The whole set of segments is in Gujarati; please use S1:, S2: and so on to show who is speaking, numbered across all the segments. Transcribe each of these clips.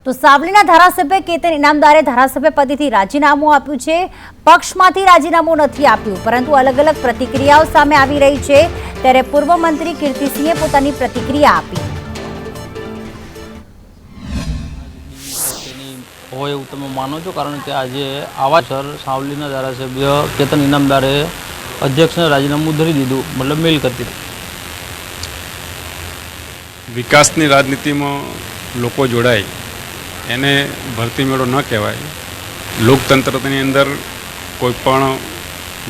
S1: તો સાવલીના ધારાસભ્ય કેતન ઇનામદારે ધારાસભ્ય પદેથી રાજીનામું આપ્યું છે। પક્ષમાંથી રાજીનામું નથી આપ્યું, પરંતુ અલગ અલગ પ્રતિક્રિયાઓ સામે આવી રહી છે। ત્યારે પૂર્વ મંત્રી કીર્તિસિંહે પોતાની પ્રતિક્રિયા આપી।
S2: હોય એવું તમે માનો છો? કારણ કે આજે આવા સર સાવલીના ધારાસભ્ય કેતન ઇનામદારે અધ્યક્ષને રાજીનામું ધરી દીધું, મતલબ મેલ કરી દીધું।
S3: વિકાસની રાજનીતિમાં લોકો જોડાય એને ભરતી મેળો ન કહેવાય। લોકતંત્રની અંદર કોઈપણ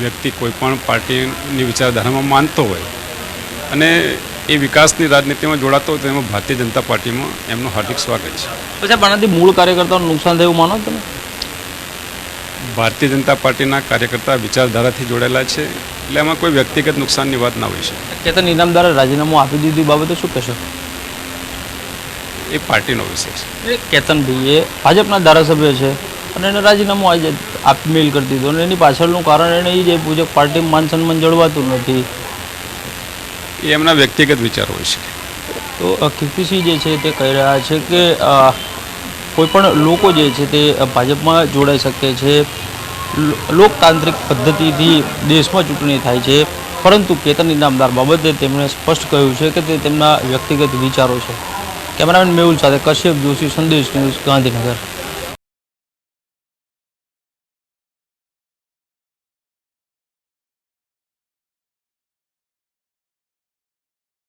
S3: વ્યક્તિ કોઈપણ પાર્ટીની વિચારધારામાં માનતો હોય અને એ વિકાસની રાજનીતિમાં જોડાતો હોય તો એમાં ભારતીય જનતા પાર્ટીમાં એમનું હાર્દિક સ્વાગત છે।
S2: પછી આનાથી મૂળ કાર્યકર્તાઓને નુકસાન થયું માનો તમે?
S3: ભારતીય જનતા પાર્ટીના કાર્યકર્તા વિચારધારાથી જોડાયેલા છે, એટલે એમાં કોઈ વ્યક્તિગત નુકસાનની વાત ના હોઈ શકે।
S2: કેતન ઇનામદારે રાજીનામું આપી દીધું બાબતે શું કહેશો?
S3: એ પાર્ટીનો વિષય છે।
S2: કેતનભાઈ એ ભાજપના ધારાસભ્ય છે અને એને રાજીનામું આજે આપી મેલ કરી દીધું અને એની પાછળનું કારણ એને એ જ આપ્યું છે પાર્ટીમાં માન સન્માન જળવાતું નથી।
S3: એ એમના વ્યક્તિગત વિચારો હોય છે।
S2: તો કીર્તિસિંહ જે છે તે કહી રહ્યા છે કે કોઈપણ લોકો જે છે તે ભાજપમાં જોડાઈ શકે છે, લોકતાંત્રિક પદ્ધતિથી દેશમાં ચૂંટણી થાય છે, પરંતુ કેતન ઇનામદાર બાબતે તેમણે સ્પષ્ટ કહ્યું છે કે તે તેમના વ્યક્તિગત વિચારો છે। કેમેરામેન મેહુલ સાથે કશ્યપ જોશી, સંદેશ ન્યૂઝ, ગાંધીનગર।